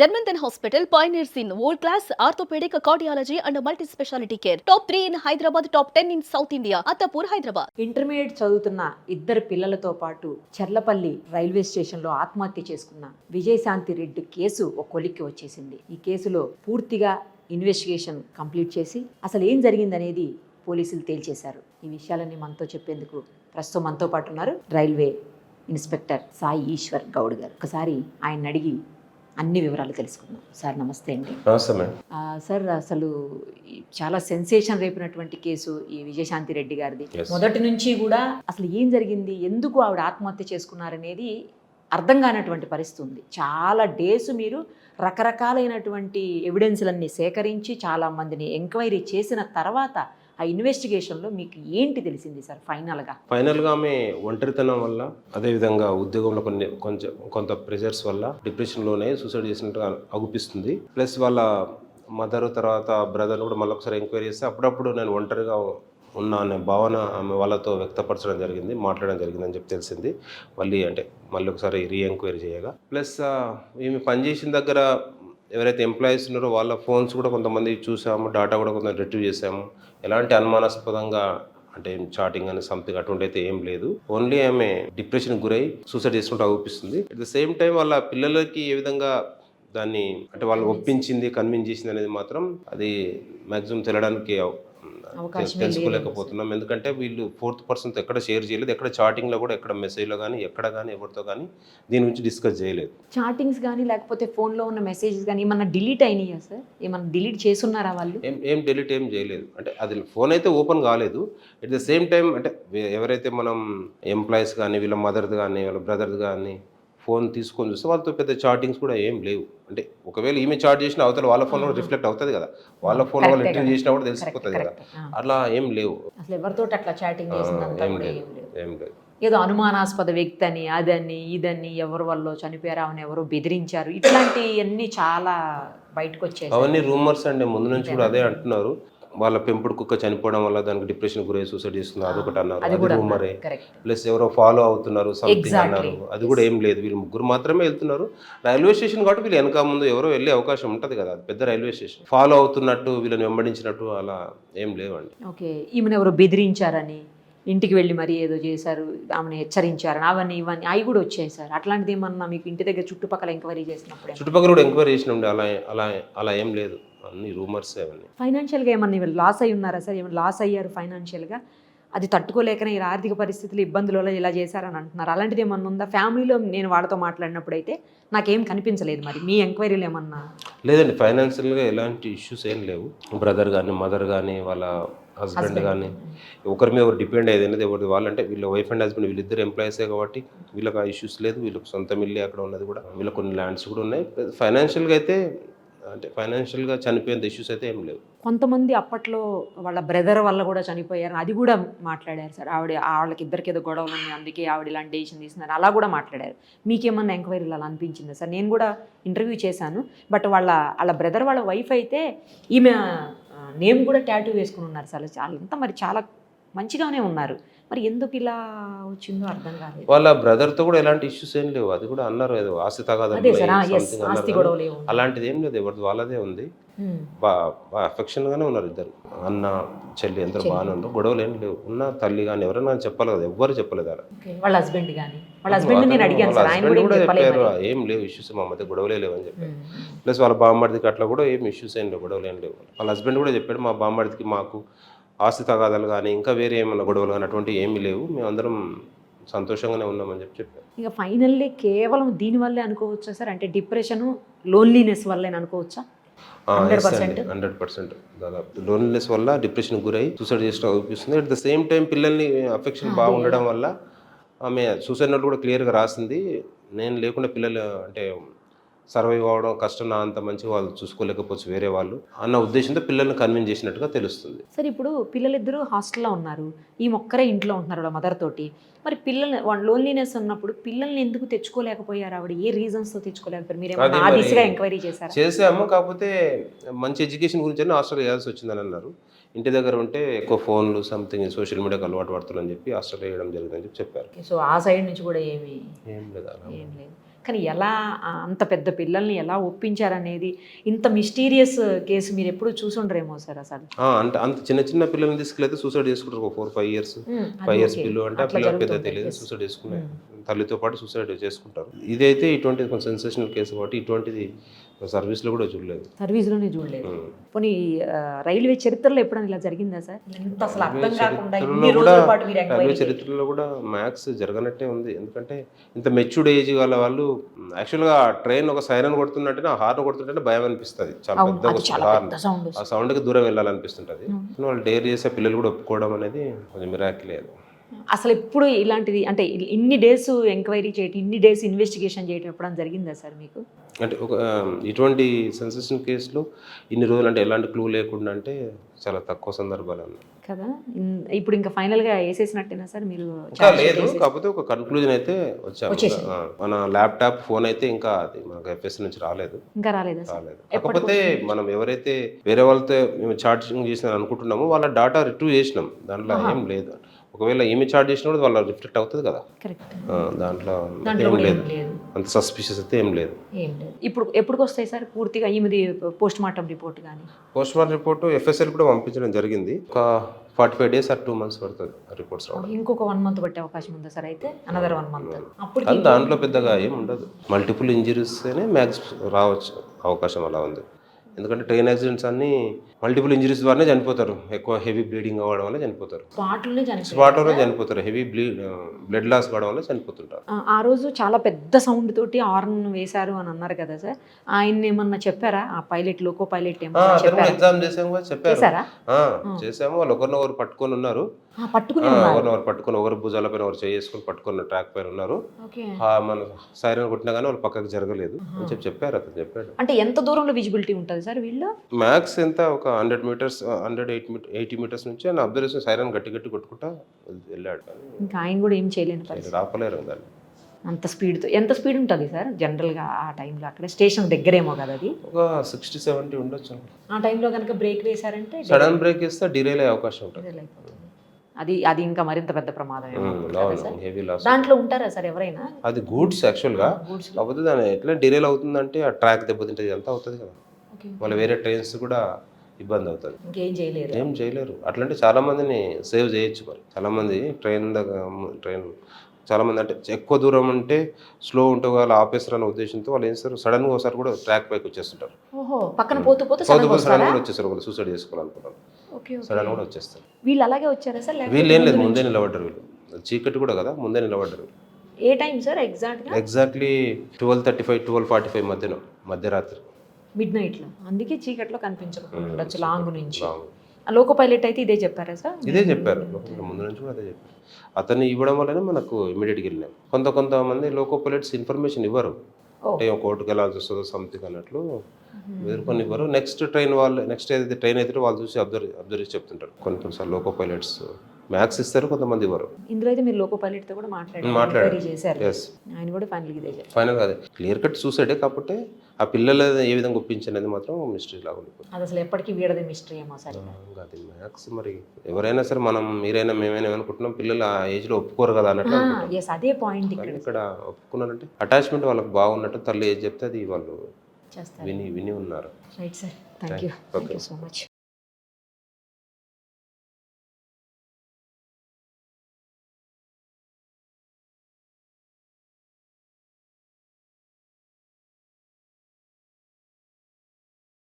Germanton Hospital pioneers in world-class orthopedic cardiology and multi-specialty care. Top 3 in Hyderabad, top 10 in South India. Attapur, Hyderabad. Intermediate చదువుతున్న ఇద్దరు పిల్లలతో పాటు Cherlapalli railway స్టేషన్లో ఆత్మహత్య చేసుకున్న విజయశాంతి రెడ్డి కేసు ఒక కొలిక్కి వచ్చేసింది. ఈ కేసులో పూర్తిగా ఇన్వెస్టిగేషన్ కంప్లీట్ చేసి అసలు ఏం జరిగిందనేది పోలీసులు తేల్చేశారు. ఈ విషయాలన్నీ మనతో చెప్పేందుకు ప్రస్తుతం మనతో పాటు ఉన్నారు రైల్వే ఇన్స్పెక్టర్ సాయి ఈశ్వర్ గౌడ్ గారు. ఒకసారి ఆయన అడిగి అన్ని వివరాలు తెలుసుకుందాం. సార్ నమస్తే అండి. నమస్తే మేడం. సార్ అసలు చాలా సెన్సేషన్ రేపినటువంటి కేసు ఈ విజయశాంతి రెడ్డి గారిది. మొదటి నుంచి కూడా అసలు ఏం జరిగింది, ఎందుకు ఆవిడ ఆత్మహత్య చేసుకున్నారనేది అర్థం కానటువంటి పరిస్థితి ఉంది. చాలా డేస్ మీరు రకరకాలైనటువంటి ఎవిడెన్స్లన్నీ సేకరించి చాలా మందిని ఎంక్వైరీ చేసిన తర్వాత ఆ ఇన్వెస్టిగేషన్లో మీకు ఏంటి తెలిసింది సార్ ఫైనల్గా ఆమె ఒంటరితనం వల్ల, అదేవిధంగా ఉద్యోగంలో కొంత ప్రెషర్స్ వల్ల డిప్రెషన్లోనే సూసైడ్ చేసినట్టుగా అగుపిస్తుంది. ప్లస్ వాళ్ళ మదర్ తర్వాత బ్రదర్ కూడా మళ్ళీ ఒకసారి ఎంక్వైరీ చేస్తే అప్పుడప్పుడు నేను ఒంటరిగా ఉన్నా అనే భావన ఆమె వాళ్ళతో వ్యక్తపరచడం జరిగింది, మాట్లాడడం జరిగిందని చెప్పి తెలిసింది. మళ్ళీ ఒకసారి రీఎంక్వైరీ చేయగా, ప్లస్ ఈమె పనిచేసిన దగ్గర ఎవరైతే ఎంప్లాయీస్ ఉన్నారో వాళ్ళ ఫోన్స్ కూడా కొంతమంది చూసాము, డేటా కూడా కొంత రిట్రీవ్ చేసాము. ఎలాంటి అనుమానాస్పదంగా అంటే చాటింగ్ అని సంథింగ్ అటువంటి అయితే ఏం లేదు. ఓన్లీ ఆమె డిప్రెషన్ గురై సూసైడ్ చేసుకుంటూ అవుపిస్తుంది. అట్ ద సేమ్ టైం వాళ్ళ పిల్లలకి ఏ విధంగా దాన్ని అంటే వాళ్ళు ఒప్పించింది, కన్విన్స్ చేసింది అనేది మాత్రం అది మ్యాక్సిమం తెలడానికి తెలుసుకోలేకపోతున్నాం. ఎందుకంటే వీళ్ళు ఫోర్త్ పర్సన్తో ఎక్కడ షేర్ చేయలేదు, ఎక్కడ చాటింగ్లో కూడా, ఎక్కడ మెసేజ్లో కానీ, ఎక్కడ కానీ ఎవరితో కానీ దీని గురించి డిస్కస్ చేయలేదు. చాటింగ్స్ కానీ లేకపోతే ఫోన్లో ఉన్న మెసేజెస్ కానీ ఏమన్నా డిలీట్ అయినాయా సార్? ఏమన్నా డిలీట్ చేస్తున్నారా వాళ్ళు? ఏం డిలీట్ ఏం చేయలేదు. అంటే అది ఫోన్ అయితే ఓపెన్ కాలేదు. ఎట్ ద సేమ్ టైం అంటే ఎవరైతే మనం ఎంప్లాయీస్ కానీ, వీళ్ళ మదర్ది కానీ, వాళ్ళ బ్రదర్ది కానీ ఫోన్ తీసుకొని చూస్తే వాళ్ళతో పెద్ద చాటింగ్స్ కూడా ఏం లేవు. అంటే ఒకవేళ ఈమె చాట్ చేసిన అవతల వాళ్ళ ఫోన్లో రిఫ్లెక్ట్ అవుతుంది కదా, వాళ్ళ ఫోన్ వాళ్ళు రిటర్న్ చేసినా కూడా తెలిసిపోతుంది కదా. అలా ఏం లేవు. అసలు ఎవరితో అట్లా చాటింగ్ ఏం లేదు. ఏదో అనుమానాస్పద వ్యక్తి అని, అదని ఇదని, ఎవరి వల్ల చనిపోయారు, ఆమెను ఎవరో బెదిరించారు, ఇట్లాంటివన్నీ చాలా బయటకు వచ్చాయి. అవన్నీ రూమర్స్ అండి, ముందు నుంచి కూడా అదే అంటున్నారు. వాళ్ళ పెంపుడు కుక్క చనిపోవడం వల్ల దానికి డిప్రెషన్ గురై సూసైడ్ చేస్తున్నారు, అదొకటి అన్నారు, అది రూమరే. ప్లస్ ఎవరో ఫాలో అవుతున్నారు సంథింగ్ అన్నారు, అది కూడా ఏం లేదు. వీళ్ళు ముగ్గురు మాత్రమే వెళ్తున్నారు రైల్వే స్టేషన్ కాబట్టి వీళ్ళు వెనక ముందు ఎవరో వెళ్ళే అవకాశం ఉంటుంది కదా, పెద్ద రైల్వే స్టేషన్. ఫాలో అవుతున్నట్టు, వీళ్ళని వెంబడించినట్టు అలా ఏం లేవండి. ఓకే, ఈమెను ఎవరో బెదిరించారని, ఇంటికి వెళ్ళి మరి ఏదో చేశారు, ఆమెను హెచ్చరించారని, అవన్నీ ఇవన్నీ అవి కూడా వచ్చాయి సార్. అట్లాంటిది ఏమన్నా మీకు ఇంటి దగ్గర చుట్టుపక్కల ఎంక్వైరీ చేసినప్పుడు? చుట్టుపక్కల కూడా ఎంక్వైరీ చేసినప్పుడు అలా ఏం లేదు, అన్ని రూమర్స్. అవన్నీ ఫైనాన్షియల్గా ఏమన్నా లాస్ అయి ఉన్నారా సార్? ఏమైనా లాస్ అయ్యారు ఫైనాన్షియల్గా? అది తట్టుకోలేకనే ఈ ఆర్థిక పరిస్థితులు ఇబ్బందుల వల్ల ఇలా చేశారని అంటున్నారు. అలాంటిది ఏమన్నా ఉందా ఫ్యామిలీలో? నేను వాళ్ళతో మాట్లాడినప్పుడు అయితే నాకేం కనిపించలేదు. మరి మీ ఎంక్వైరీలు ఏమన్నా? లేదండి, ఫైనాన్షియల్గా ఎలాంటి ఇష్యూస్ ఏం లేవు. బ్రదర్ కానీ, మదర్ కానీ, వాళ్ళ హస్బెండ్ కానీ ఒకరి మీద ఒకరు డిపెండ్ అయ్యేది అనేది ఎవరిది వాళ్ళంటే వీళ్ళ వైఫ్ అండ్ హస్బెండ్ వీళ్ళిద్దరు ఎంప్లాయీసే కాబట్టి వీళ్ళకి ఆ ఇష్యూస్ లేదు. వీళ్ళకి సొంత ఇల్లు అక్కడ ఉన్నది కూడా, వీళ్ళకి కొన్ని ల్యాండ్స్ కూడా ఉన్నాయి. ఫైనాన్షియల్గా అయితే అంటే ఫైనాన్షియల్గా చనిపోయేంత ఇష్యూస్ అయితే ఏం లేవు. కొంతమంది అప్పట్లో వాళ్ళ బ్రదర్ వల్ల కూడా చనిపోయారు, అది కూడా మాట్లాడారు సార్. వాళ్ళకి ఇద్దరికి ఏదో గొడవలు ఉన్నాయి, అందుకే ఆవిడ ఇలాంటి డెసిషన్ తీసుకున్నారు, అలా కూడా మాట్లాడారు. మీకేమన్నా ఎంక్వైరీలు అలా అనిపించిందా సార్? నేను కూడా ఇంటర్వ్యూ చేశాను, బట్ వాళ్ళ బ్రదర్ వాళ్ళ వైఫ్ అయితే ఈమె నేమ్ కూడా టాటూ వేసుకుని ఉన్నారు సార్. చాలా మంచిగానే ఉన్నారు. మరి ఎందుకు ఇలా వచ్చిందో అర్థం కాలేదు. వాళ్ళ బ్రదర్తో కూడా ఎలాంటి ఇష్యూస్ ఏం లేవు, అది కూడా అన్నారు ఏదో ఆస్తి తగాదా అలాంటిది ఏం లేదు, ఎవరిది వాళ్ళదే ఉంది. బాగా అఫెక్షన్ గానే ఉన్నారు ఇద్దరు, అన్న చెల్లి అందరూ బాగానే ఉన్నారు, గొడవలు ఏం లేవు. ఉన్న తల్లి కానీ ఎవరైనా చెప్పాలి కదా, ఎవ్వరు చెప్పలేదు. వాళ్ళ హస్బెండ్ కూడా చెప్పారు ఏం లేవు ఇష్యూస్, మా మధ్య గొడవలే లేవు అని చెప్పారు. ప్లస్ వాళ్ళ బామ్మడికి అట్లా కూడా ఏం ఇష్యూస్ ఏం లేవు, గొడవలు ఏం లేవు. వాళ్ళ హస్బెండ్ కూడా చెప్పాడు, మా బామ్మడికి మాకు ఆస్తి తగాదాలు కానీ ఇంకా వేరే ఏమైనా గొడవలు కానీ అటువంటి ఏమీ లేవు, మేమందరం సంతోషంగానే ఉన్నామని చెప్పారు. ఇక ఫైనల్లీ కేవలం దీనివల్లే అనుకోవచ్చా సార్? అంటే డిప్రెషన్, లోన్లీనెస్ వల్లే అనుకోవచ్చా? 100% దాదాపు లోన్లీనెస్ వల్ల డిప్రెషన్ గురై సూసైడ్ చేసిన అనిపిస్తుంది. అట్ ద సేమ్ టైం పిల్లల్ని అఫెక్షన్ బాగుండడం వల్ల ఆమె సూసైడ్ నోట్ కూడా క్లియర్గా రాసింది. నేను లేకుండా పిల్లలు అంటే సర్వైవ్ అవ్వడం కష్టం, నా అంత మంచిగా వాళ్ళు చూసుకోలేకపోవచ్చు వేరే వాళ్ళు అన్న ఉద్దేశంతో పిల్లల్ని కన్విన్స్ చేసినట్టుగా తెలుస్తుంది. సరే, ఇప్పుడు పిల్లలిద్దరూ హాస్టల్లో ఉన్నారు, ఈ ఒక్కరే ఇంట్లో ఉంటున్నారు వాళ్ళ మదర్ తోటి. మరి పిల్లల్ని లోన్లీనెస్ ఉన్నప్పుడు పిల్లల్ని ఎందుకు తెచ్చుకోలేకపోయారు ఆవిడ? ఏ రీజన్స్తో తెచ్చుకోలేకపోయారు? మీరు ఆ దిశగా ఎంక్వైరీ చేసాము, కాకపోతే మంచి ఎడ్యుకేషన్ గురించి హాస్టల్ వేయాల్సి వచ్చిందని అన్నారు. ఇంటి దగ్గర ఉంటే ఎక్కువ ఫోన్లు సంథింగ్ సోషల్ మీడియాకి అలవాటు పడుతుందని చెప్పి హాస్టల్ వేయడం జరిగిందని చెప్పారు. సో ఆ సైడ్ నుంచి కూడా ఏం లేదు. కానీ ఎలా అంత పెద్ద పిల్లల్ని ఎలా ఒప్పించారనేది ఇంత మిస్టీరియస్ కేసు మీరు ఎప్పుడు చూసుండరేమో సార్ అసలు. అంటే అంత చిన్న చిన్న పిల్లల్ని తీసుకెళ్తే సూసైడ్ చేసుకుంటారు. ఒక 4-5 ఇయర్స్ పిల్లలు అంటే ఆ పిల్లలకి పెద్ద తెలియదు సూసైడ్ చేసుకునే తల్లితో పాటు సూసైడ్ చేసుకుంటారు. ఇదైతే ఇటువంటిది కొంచెం సెన్సేషనల్ కేసు కాబట్టి ఇటువంటిది సర్వీస్లో కూడా చూడలేదు. సర్వీస్లోనే చూడలేదు. పోనీ రైల్వే చరిత్రలో ఎప్పుడైనా ఇలా జరిగిందా సార్? ఇంత అసలు అర్థం కాకుండా ఇన్ని రోజుల పాటు మీరు రైల్వే చరిత్రలో కూడా మ్యాక్స్ జరగనట్టే ఉంది. ఎందుకంటే ఇంత మెచ్యూర్డ్ ఏజ్ గల వాళ్ళు యాక్చువల్గా ట్రైన్ ఒక సైరన్ కొడుతున్నట్టే ఆ హార్న్ కొడుతుంటే భయం అనిపిస్తుంది. చాలా పెద్ద హార్న్, ఆ సౌండ్కి దూరం వెళ్ళాలనిపిస్తుంటుంది. వాళ్ళు డేర్ చేసే పిల్లలు కూడా ఒప్పుకోవడం అనేది కొంచెం మిరాకిలే. అసలు ఎప్పుడు ఇలాంటిది అంటే ఇన్ని డేస్ ఎంక్వైరీ చేయటం, ఇన్ని డేస్ ఇన్వెస్టిగేషన్ చేయటం ఎప్పుడైనా జరిగిందా సార్ మీకు? అంటే ఒక ఇటువంటి సెన్సేషన్ కేసులో ఇన్ని రోజులు అంటే ఎలాంటి క్లూ లేకుండా అంటే చాలా తక్కువ సందర్భాలు ఉన్నాయి కదా. ఇప్పుడు ఇంకా ఫైనల్గా వేసేసినట్టేనా సార్ మీరు? లేదు, కాకపోతే ఒక కన్క్లూజన్ అయితే వచ్చాము. మన ల్యాప్టాప్ ఫోన్ అయితే ఇంకా అది మనకు ఎఫ్ఎస్ నుంచి రాలేదు. ఇంకా రాలేదు. కాకపోతే మనం ఎవరైతే వేరే వాళ్ళతో మేము చార్జింగ్ చేసిన అనుకుంటున్నామో వాళ్ళ డాటా రిట్రీవ్ చేసినాం. దాంట్లో ఏం లేదు. ఒకవేళ ఏమి చార్జ్ చేసినప్పుడు వాళ్ళ రిఫ్లెక్ట్ అవుతుంది కదా. దాంట్లో ఏం లేదు, అంత సస్పిషియస్ అయితే ఏం లేదు. ఇప్పుడు ఎప్పుడు వస్తాయి సార్ పూర్తిగా ఈమెది పోస్ట్ మార్టం రిపోర్ట్? కానీ పోస్ట్ మార్టం రిపోర్ట్ ఎఫ్ఎస్ఎల్ కూడా పంపించడం జరిగింది. ఒక 45 days or 2 months పడుతుంది రిపోర్ట్స్ రావడం. ఇంకొక 1 month పట్టే అవకాశం ఉందా సార్? అయితే అనదర్ 1 month. అప్పుడు అది దాంట్లో పెద్దగా ఏం ఉండదు. మల్టిపుల్ ఇంజరీస్తేనే మ్యాక్స్ రావచ్చు అవకాశం అలా ఉంది. ఎందుకంటే ట్రైన్ యాక్సిడెంట్స్ అన్ని మల్టిపుల్ ఇంజరీస్ ద్వారానే చనిపోతారు. ఎక్కువ హెవీ బ్లీడింగ్ అవ్వడం వల్ల చనిపోతారు. స్పాట్లోనే చనిపోతారు. హెవీ బ్లడ్ లాస్ కావడం వల్ల చనిపోతుంటారు. ఆ రోజు చాలా పెద్ద సౌండ్ తోటి హార్న్ వేశారు అని అన్నారు కదా సార్. ఆయన ఏమన్నా చెప్పారా? ఆ పైలట్, లోకో పైలట్ ఎగ్జామ్ చేసాము కదా, చెప్పారు. చేసాము. వాళ్ళు ఒకరినొకరు పట్టుకొని ఉన్నారు. పట్టుకొని ఒకరు భుజాల పైన ఒకరు చేసుకుని పట్టుకున్న ట్రాక్ పైన ఉన్నారు. మన సైరన్ కొట్టినా కానీ వాళ్ళు పక్కకు జరగలేదు అని చెప్పారు. అతను చెప్పాడు. అంటే ఎంత దూరంలో విజిబిలిటీ ఉంటుంది సార్ వీళ్ళు? మ్యాక్స్ ఎంత ఒక 100 meters 180 meters నుంచి ఆయన అబ్జర్వేషన్ సైరన్ గట్టి కొట్టుకుంటా వెళ్ళాడు. ఇంకా ఆయన కూడా ఏం చేయలేను, రాపలేరు దాన్ని. అంత స్పీడ్తో. ఎంత స్పీడ్ ఉంటుంది సార్ జనరల్గా ఆ టైంలో? అక్కడ స్టేషన్ దగ్గరేమో కదా అది. ఒక 60-70 ఉండొచ్చు. ఆ టైంలో కనుక బ్రేక్ వేశారంటే, సడన్ బ్రేక్ వేస్తే డిరైల్ అయ్యే అవకాశం ఉంటుంది. అది ఇంకా మరింత పెద్ద ప్రమాదం. Heavy loss. దాంట్లో ఉంటారా సార్ ఎవరైనా? అది గూడ్స్ యాక్చువల్గా. కాకపోతే దాని ఎట్లా డిరైల్ అవుతుందంటే ఆ ట్రాక్ దెబ్బతింటే అంతా అవుతుంది కదా. వాళ్ళు వేరే ట్రైన్స్ కూడా ఇబ్బంది అవుతుంది. ఏం చేయలేరు. అట్లాంటి చాలా మందిని సేవ్ చేయొచ్చు. మరి చాలా మంది ట్రైన్ చాలా మంది అంటే ఎక్కువ దూరం ఉంటే స్లో ఉంటే వాళ్ళు ఆపేస్తారు అనే ఉద్దేశంతో వాళ్ళు ఏం చేస్తారు, సడన్ గా ఒకసారి కూడా ట్రాక్ పైకి వచ్చేస్తుంటారు. పక్కన పోతూ సడన్ కూడా వచ్చేస్తారు. వాళ్ళు సూసైడ్ చేసుకోవాలనుకున్నారు, సడన్ కూడా వచ్చేస్తారు. వీళ్ళు అలాగే వచ్చారా సార్? వీళ్ళు ఏం లేదు, ముందే నిలబడ్డారు. వీళ్ళు చీకటి కూడా కదా, ముందే నిలబడ్డారు. ఏ టైం సార్ ఎగ్జాక్ట్లీ 12:35 12:45 మధ్యరాత్రి, మిడ్ నైట్ లో. అందుకే చీకట్లో కనిపించకపోవచ్చు లాంగ్ నుంచి. లోకో పైలట్ అయితే ఇదే చెప్పారా సార్? ఇదే చెప్పారు. ముందు నుంచి కూడా అదే చెప్పారు. అతన్ని ఇవ్వడం వల్లనే మనకు ఇమీడియట్గా వెళ్ళాం. కొంతమంది లోకో పైలట్స్ ఇన్ఫర్మేషన్ ఇవ్వరు. అంటే కోర్టుకు వెళ్ళాల్సి వస్తుందో సంథింగ్ అన్నట్లు ఎదుర్కొని ఇవ్వరు. నెక్స్ట్ ఏదైతే ట్రైన్ అయితే వాళ్ళు చూసి అబ్జర్వ్ చేసి చెప్తుంటారు. కొన్నిసార్లు లోకో పైలట్స్ మ్యాక్స్ ఇస్తారు, కొంతమంది ఇవ్వరు. ఇందులో అయితే మీరు లోకో పైలట్ తో కూడా మాట్లాడారు. ఆయన కూడా ఫైనల్ గా క్లియర్ కట్ సూసైడే. కాబట్టి ఆ పిల్లలు ఏ విధంగా ఒప్పించనేది మాత్రం మిస్టరీ లాగా ఉంటుంది. అది అసలు ఎప్పటికీ వీడది మిస్టరీ ఏమో సార్. అది మ్యాక్స్ మీరైనా సరే, మీరైనా మేమైనా ఏమనుకుంటున్నాం, పిల్లలు ఆ ఏజ్ లో ఒప్పుకోరు కదా అన్నట్టు. అదే పాయింట్ ఇక్కడ ఒప్పుకున్నారంటే అటాచ్మెంట్ వాళ్ళకి బాగున్నట్టు, తల్లి ఏది చెప్తే అది వాళ్ళు విని ఉన్నారు. Right sir, thank you so much.